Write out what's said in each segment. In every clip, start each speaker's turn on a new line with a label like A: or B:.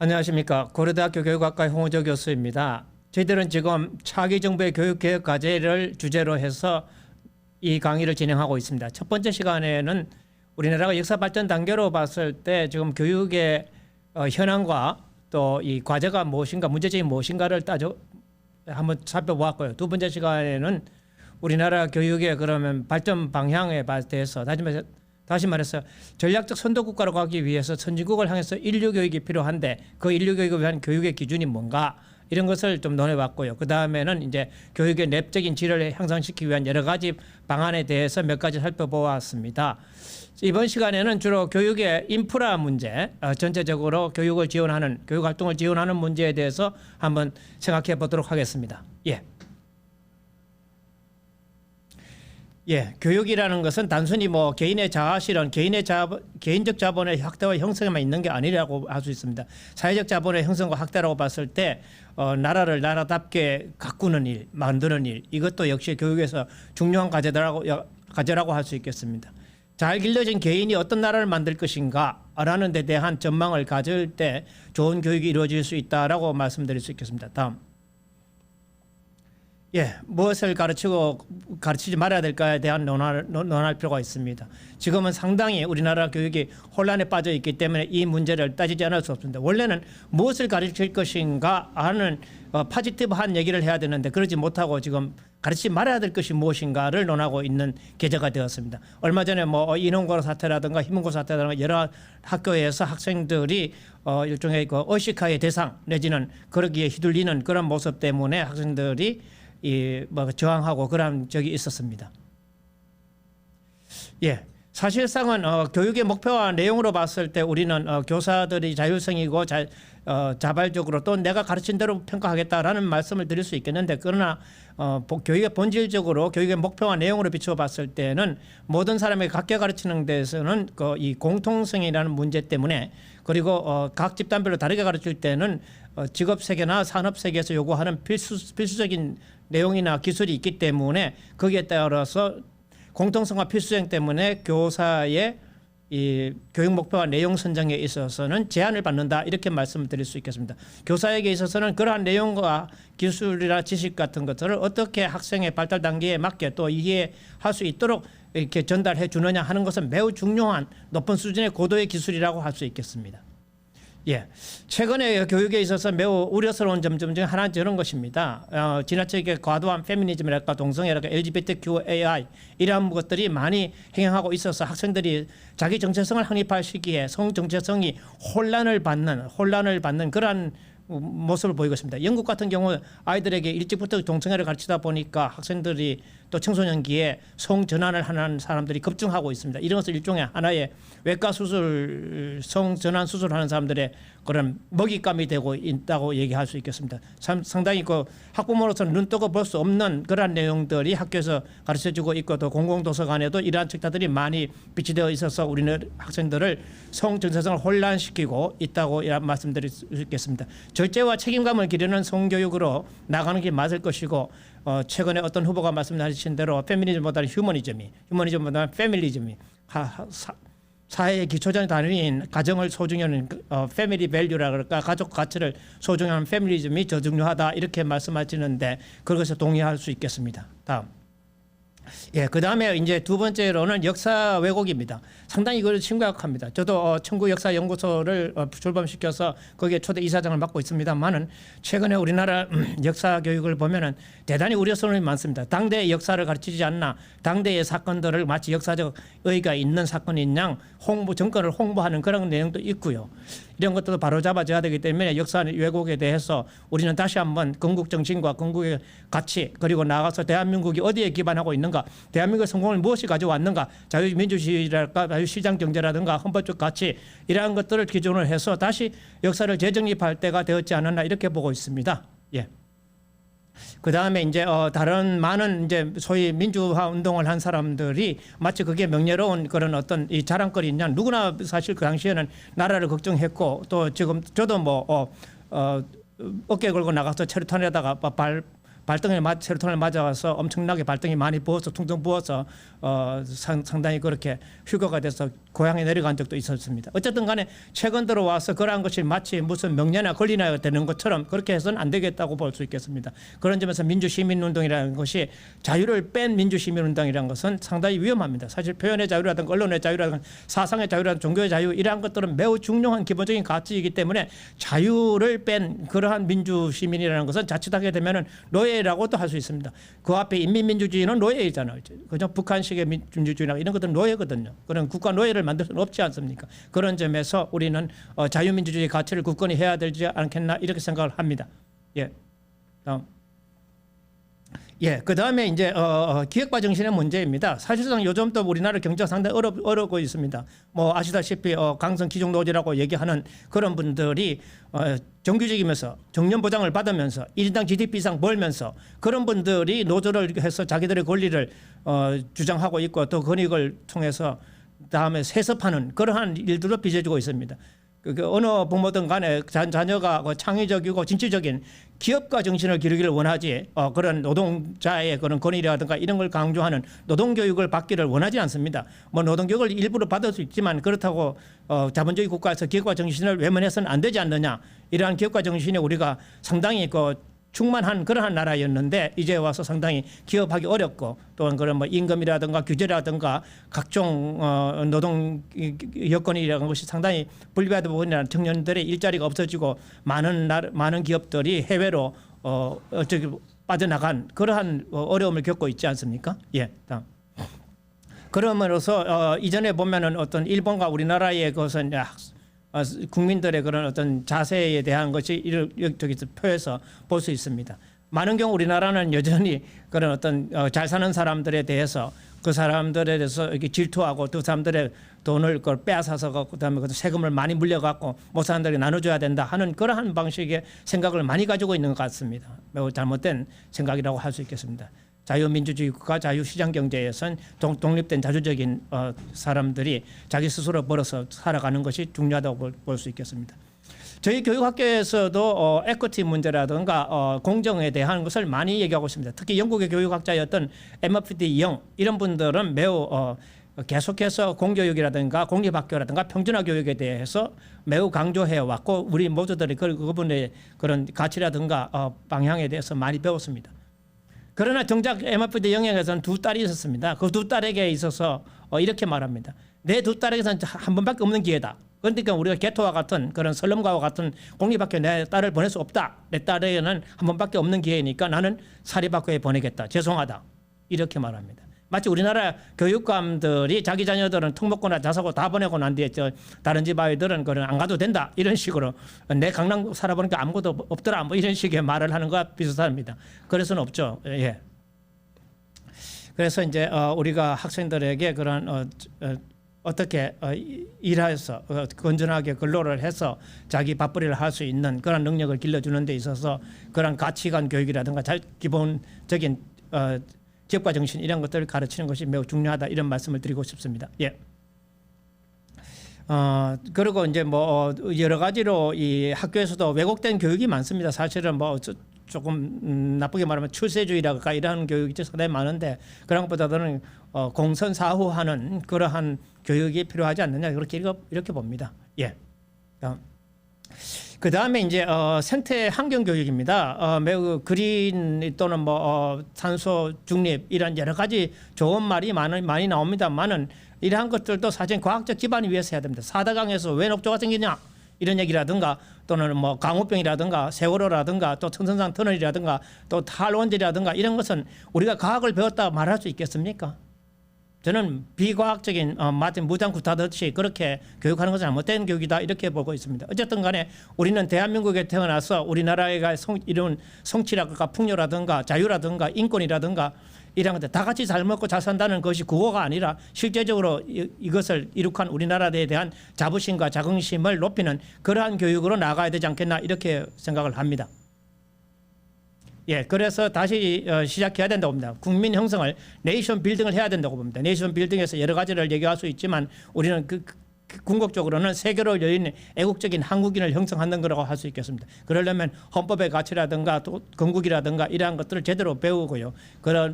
A: 안녕하십니까. 고려대학교 교육학과의 홍우조 교수입니다. 저희들은 지금 차기 정부의 교육개혁 과제를 주제로 해서 이 강의를 진행하고 있습니다. 첫 번째 시간에는 우리나라가 역사 발전 단계로 봤을 때 지금 교육의 현황과 또 이 과제가 무엇인가, 문제점이 무엇인가를 한번 살펴보았고요. 두 번째 시간에는 우리나라 교육의 그러면 발전 방향에 대해서 다시 말해서 전략적 선도국가로 가기 위해서 선진국을 향해서 인류 교육이 필요한데 그 인류 교육을 위한 교육의 기준이 뭔가 이런 것을 좀 논해봤고요. 그 다음에는 이제 교육의 내적인 질을 향상시키기 위한 여러 가지 방안에 대해서 몇 가지 살펴보았습니다. 이번 시간에는 주로 교육의 인프라 문제, 전체적으로 교육을 지원하는, 교육 활동을 지원하는 문제에 대해서 한번 생각해 보도록 하겠습니다. 교육이라는 것은 단순히 뭐 개인의 자아실현, 개인적 자본의 확대와 형성에만 있는 게 아니라고 할 수 있습니다. 사회적 자본의 형성과 확대라고 봤을 때 나라를 나라답게 가꾸는 일, 만드는 일, 이것도 역시 교육에서 중요한 과제라고 할 수 있겠습니다. 잘 길러진 개인이 어떤 나라를 만들 것인가 라는 데 대한 전망을 가질 때 좋은 교육이 이루어질 수 있다라고 말씀드릴 수 있겠습니다. 다음. 무엇을 가르치지 말아야 될까에 대한 논할 필요가 있습니다. 지금은 상당히 우리나라 교육이 혼란에 빠져 있기 때문에 이 문제를 따지지 않을 수 없습니다. 원래는 무엇을 가르칠 것인가 하는 파지티브한 얘기를 해야 되는데 그러지 못하고 지금 가르치지 말아야 될 것이 무엇인가를 논하고 있는 계제가 되었습니다. 얼마 전에 뭐 인원고로 사태라든가 희문고 사태라든가 여러 학교에서 학생들이 일종의 그 의식화의 대상 내지는 그러기에 휘둘리는 그런 모습 때문에 학생들이 저항하고 그런 적이 있었습니다. 사실상은 교육의 목표와 내용으로 봤을 때 우리는 교사들이 자율성이고 자발적으로 또 내가 가르친 대로 평가하겠다라는 말씀을 드릴 수 있겠는데 그러나 교육의 본질적으로 교육의 목표와 내용으로 비추어 봤을 때는 모든 사람에게 각계 가르치는 데서는 이 공통성이라는 문제 때문에 그리고 각 집단별로 다르게 가르칠 때는 직업 세계나 산업 세계에서 요구하는 필수적인 내용이나 기술이 있기 때문에 거기에 따라서 공통성과 필수성 때문에 교사의 이 교육 목표와 내용 선정에 있어서는 제한을 받는다 이렇게 말씀을 드릴 수 있겠습니다. 교사에게 있어서는 그러한 내용과 기술이나 지식 같은 것들을 어떻게 학생의 발달 단계에 맞게 또 이해할 수 있도록 이렇게 전달해 주느냐 하는 것은 매우 중요한 높은 수준의 고도의 기술이라고 할 수 있겠습니다. 최근에 교육에 있어서 매우 우려스러운 점 중 하나는 이런 것입니다. 지나치게 과도한 페미니즘이랄까 동성애랄까 LGBTQAI 이러한 것들이 많이 행행하고 있어서 학생들이 자기 정체성을 확립할 시기에 성 정체성이 혼란을 받는 그러한 모습을 보이고 있습니다. 영국 같은 경우 아이들에게 일찍부터 동성애를 가르치다 보니까 학생들이 또 청소년기에 성 전환을 하는 사람들이 급증하고 있습니다. 이런 것을 일종의 하나의 외과 수술, 성 전환 수술하는 사람들의 그런 먹잇감이 되고 있다고 얘기할 수 있겠습니다. 상당히 그 학부모로서는 눈 뜨고 볼 수 없는 그러한 내용들이 학교에서 가르쳐주고 있고 또 공공도서관에도 이러한 책자들이 많이 비치되어 있어서 우리는 학생들을 성 정체성을 혼란시키고 있다고 말씀드릴 수 있겠습니다. 절제와 책임감을 기르는 성교육으로 나가는 게 맞을 것이고 최근에 어떤 후보가 말씀하신 대로 페미니즘보다는 휴머니즘보다는 페밀리즘이 사회의 기초적 단위인 가정을 소중히 하는 패밀리 밸류라 그럴까 가족 가치를 소중히 하는 페밀리즘이 더 중요하다 이렇게 말씀하시는데 그것에 동의할 수 있겠습니다. 다음. 그 다음에 이제 두 번째로는 역사 왜곡입니다. 상당히 이걸 심각합니다. 저도 청구역사연구소를 출범시켜서 거기에 초대 이사장을 맡고 있습니다만은 최근에 우리나라 역사 교육을 보면은 대단히 우려스러운 점이 많습니다. 당대의 역사를 가르치지 않나, 당대의 사건들을 마치 역사적 의의가 있는 사건인 양 정권을 홍보하는 그런 내용도 있고요. 이런 것들도 바로잡아져야 되기 때문에 역사 왜곡에 대해서 우리는 다시 한번 건국 정신과 건국의 가치 그리고 나아가서 대한민국이 어디에 기반하고 있는가, 대한민국의 성공을 무엇이 가져왔는가, 자유민주주의랄까 자유시장 경제라든가 헌법적 가치 이러한 것들을 기준으로 해서 다시 역사를 재정립할 때가 되었지 않았나 이렇게 보고 있습니다. 그 다음에 이제 다른 많은 이제 소위 민주화 운동을 한 사람들이 마치 그게 명예로운 그런 어떤 이 자랑거리냐, 누구나 사실 그 당시에는 나라를 걱정했고 또 지금 저도 뭐 어깨 걸고 나가서 체류탄에다가 발등에 세로토닌을 맞아서 엄청나게 발등이 많이 부어서 퉁퉁 부어서 상당히 그렇게 휴거가 돼서 고향에 내려간 적도 있었습니다. 어쨌든 간에 최근 들어와서 그러한 것이 마치 무슨 명예나 권리나 되는 것처럼 그렇게 해서는 안 되겠다고 볼 수 있겠습니다. 그런 점에서 민주시민운동이라는 것이 자유를 뺀 민주시민운동이라는 것은 상당히 위험합니다. 사실 표현의 자유라든가 언론의 자유라든가 사상의 자유라든가 종교의 자유 이러한 것들은 매우 중요한 기본적인 가치이기 때문에 자유를 뺀 그러한 민주시민이라는 것은 자칫하게 되면은 노예라고도 할 수 있습니다. 그 앞에 인민민주주의는 노예이잖아요. 그죠? 북한식의 민주주의나 이런 것들은 노예거든요. 그런 국가 노예를 만들 수는 없지 않습니까? 그런 점에서 우리는 자유민주주의 가치를 굳건히 해야 되지 않겠나 이렇게 생각을 합니다. 예, 다음. 예, 그 다음에 이제 기획과 정신의 문제입니다. 사실상 요즘 또 우리나라 경제가 상당히 어렵고 있습니다. 뭐 아시다시피 강성 기종 노조라고 얘기하는 그런 분들이 정규직이면서 정년 보장을 받으면서 1인당 GDP 이상 벌면서 그런 분들이 노조를 해서 자기들의 권리를 주장하고 있고 또 권익을 통해서 다음에 세습하는 그러한 일들도 빚어지고 있습니다. 어느 부모든 간에 자녀가 창의적이고 진취적인 기업가 정신을 기르기를 원하지 그런 노동자의 그런 권위라든가 이런 걸 강조하는 노동교육을 받기를 원하지 않습니다. 뭐 노동교육을 일부러 받을 수 있지만 그렇다고 자본주의 국가에서 기업가 정신을 외면해서는 안 되지 않느냐. 이러한 기업가 정신이 우리가 상당히 충만한 그러한 나라였는데 이제 와서 상당히 기업하기 어렵고 또한 그런 뭐 임금이라든가 규제라든가 각종 노동 여건이라는 것이 상당히 불리하다 보니까 청년들의 일자리가 없어지고 많은 기업들이 해외로 빠져나간 그러한 어려움을 겪고 있지 않습니까? 예, 다음. 그러므로서 이전에 보면은 어떤 일본과 우리나라의 것은 국민들의 그런 어떤 자세에 대한 것이 저기서 표해서 볼 수 있습니다. 많은 경우 우리나라는 여전히 그런 어떤 잘 사는 사람들에 대해서 그 사람들에 대해서 이렇게 질투하고 그 사람들의 돈을 그걸 빼앗아서 그다음에 세금을 많이 물려갖고 못 사는 사람들에게 나눠줘야 된다 하는 그러한 방식의 생각을 많이 가지고 있는 것 같습니다. 매우 잘못된 생각이라고 할 수 있겠습니다. 자유민주주의 국가 자유시장 경제에선 독립된 자주적인 사람들이 자기 스스로 벌어서 살아가는 것이 중요하다고 볼 수 있겠습니다. 저희 교육학교에서도 에쿼티 문제라든가 공정에 대한 것을 많이 얘기하고 있습니다. 특히 영국의 교육학자였던 MFD 영 이런 분들은 매우 계속해서 공교육이라든가 공립학교라든가 평준화 교육에 대해서 매우 강조해 왔고 우리 모두들이 그분의 그런 가치라든가 방향에 대해서 많이 배웠습니다. 그러나 정작 MFD 영역에서는 두 딸이 있었습니다. 그 두 딸에게 있어서 이렇게 말합니다. 내 두 딸에게서는 한 번밖에 없는 기회다. 그러니까 우리가 개토와 같은 그런 설렘과와 같은 공립학교에 내 딸을 보낼 수 없다. 내 딸에게는 한 번밖에 없는 기회니까 나는 사립학교에 보내겠다. 죄송하다. 이렇게 말합니다. 마치 우리나라 교육감들이 자기 자녀들은 특목고나 자사고 다 보내고 난 뒤에 다른 집 아이들은 그런 안 가도 된다. 이런 식으로 내 강남 살아보니까 아무것도 없더라. 뭐 이런 식의 말을 하는 것과 비슷합니다. 그래서는 없죠. 예. 그래서 이제 우리가 학생들에게 그런 어떻게 일해서 건전하게 근로를 해서 자기 밥벌이를 할 수 있는 그런 능력을 길러주는 데 있어서 그런 가치관 교육이라든가 기본적인 기업가 정신 이런 것들을 가르치는 것이 매우 중요하다 이런 말씀을 드리고 싶습니다. 예. 그리고 이제 뭐 여러 가지로 이 학교에서도 왜곡된 교육이 많습니다. 사실은 뭐 조금 나쁘게 말하면 출세주의라든가 이런 교육이 상당히 많은데 그런 것보다는 공선사후하는 그러한 교육이 필요하지 않느냐 이렇게 봅니다. 예. 그 다음에 이제 생태 환경 교육입니다. 매우 그린 또는 뭐 탄소 중립 이런 여러 가지 좋은 말이 많이 나옵니다만은 이러한 것들도 사실 과학적 기반을 위해서 해야 됩니다. 사대강에서 왜 녹조가 생기냐 이런 얘기라든가 또는 뭐 강우병이라든가 세월호라든가 또 청선산 터널이라든가 또 탈원지라든가 이런 것은 우리가 과학을 배웠다 말할 수 있겠습니까? 저는 비과학적인 마치 무장구타듯이 그렇게 교육하는 것은 잘못된 교육이다 이렇게 보고 있습니다. 어쨌든 간에 우리는 대한민국에 태어나서 우리나라가 이룬 성취라든가 풍요라든가 자유라든가 인권이라든가 이런 것들 다 같이 잘 먹고 잘 산다는 것이 구호가 아니라 실제적으로 이것을 이룩한 우리나라에 대한 자부심과 자긍심을 높이는 그러한 교육으로 나가야 되지 않겠나 이렇게 생각을 합니다. 예, 그래서 다시 시작해야 된다고 봅니다. 국민 형성을 네이션 빌딩을 해야 된다고 봅니다. 네이션 빌딩에서 여러 가지를 얘기할 수 있지만 우리는 궁극적으로는 세계로 열린 애국적인 한국인을 형성하는 거라고 할 수 있겠습니다. 그러려면 헌법의 가치라든가 또 건국이라든가 이러한 것들을 제대로 배우고요.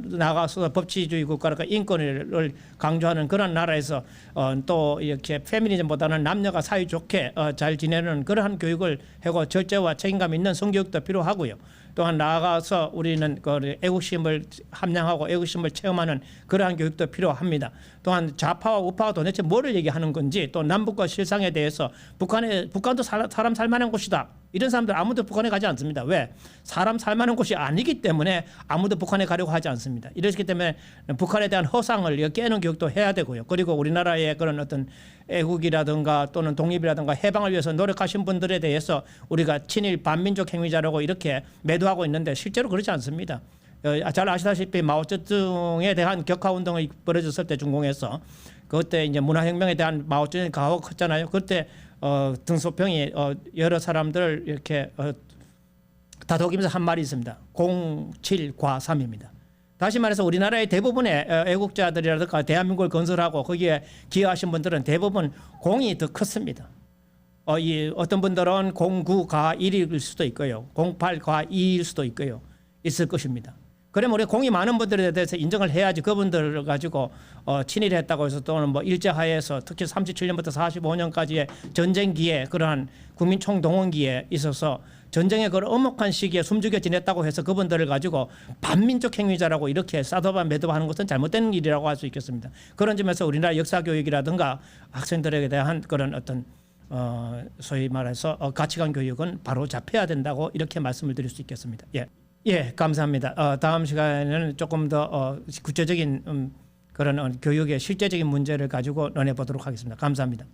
A: 나가서 법치주의 국가라든가 인권을 강조하는 그런 나라에서 또 이렇게 페미니즘보다는 남녀가 사이좋게 잘 지내는 그러한 교육을 하고 절제와 책임감 있는 성교육도 필요하고요. 또한 나아가서 우리는 그 애국심을 함양하고 애국심을 체험하는 그러한 교육도 필요합니다. 또한 좌파와 우파가 도대체 뭐를 얘기하는 건지 또 남북과 실상에 대해서 북한도 사람 살만한 곳이다. 이런 사람들 아무도 북한에 가지 않습니다. 왜? 사람 살만한 곳이 아니기 때문에 아무도 북한에 가려고 하지 않습니다. 이렇기 때문에 북한에 대한 허상을 깨는 교육도 해야 되고요. 그리고 우리나라의 그런 어떤 애국이라든가 또는 독립이라든가 해방을 위해서 노력하신 분들에 대해서 우리가 친일 반민족 행위자라고 이렇게 매도하고 있는데 실제로 그렇지 않습니다. 잘 아시다시피 마오쩌둥에 대한 격하운동이 벌어졌을 때 중공에서 그때 이제 문화혁명에 대한 마오쩌둥이 가하고 컸잖아요. 그때 등소평이 여러 사람들 이렇게 다독이면서 한 말이 있습니다. 07과3입니다. 다시 말해서 우리나라의 대부분의 애국자들이라든가 대한민국을 건설하고 거기에 기여하신 분들은 대부분 공이 더 컸습니다. 어떤 분들은 09과1일 수도 있고요. 08과2일 수도 있을 것입니다. 그러면 우리 공이 많은 분들에 대해서 인정을 해야지 그분들을 가지고 친일했다고 해서 또는 뭐 일제하에서 특히 37년부터 45년까지의 전쟁기에 그러한 국민총동원기에 있어서 전쟁의 그런 엄혹한 시기에 숨죽여 지냈다고 해서 그분들을 가지고 반민족 행위자라고 이렇게 싸도바 매도하는 것은 잘못된 일이라고 할 수 있겠습니다. 그런 점에서 우리나라 역사교육이라든가 학생들에게 대한 그런 어떤 소위 말해서 가치관 교육은 바로 잡혀야 된다고 이렇게 말씀을 드릴 수 있겠습니다. 예, 감사합니다. 다음 시간에는 조금 더 구체적인 그런 교육의 실제적인 문제를 가지고 논해 보도록 하겠습니다. 감사합니다.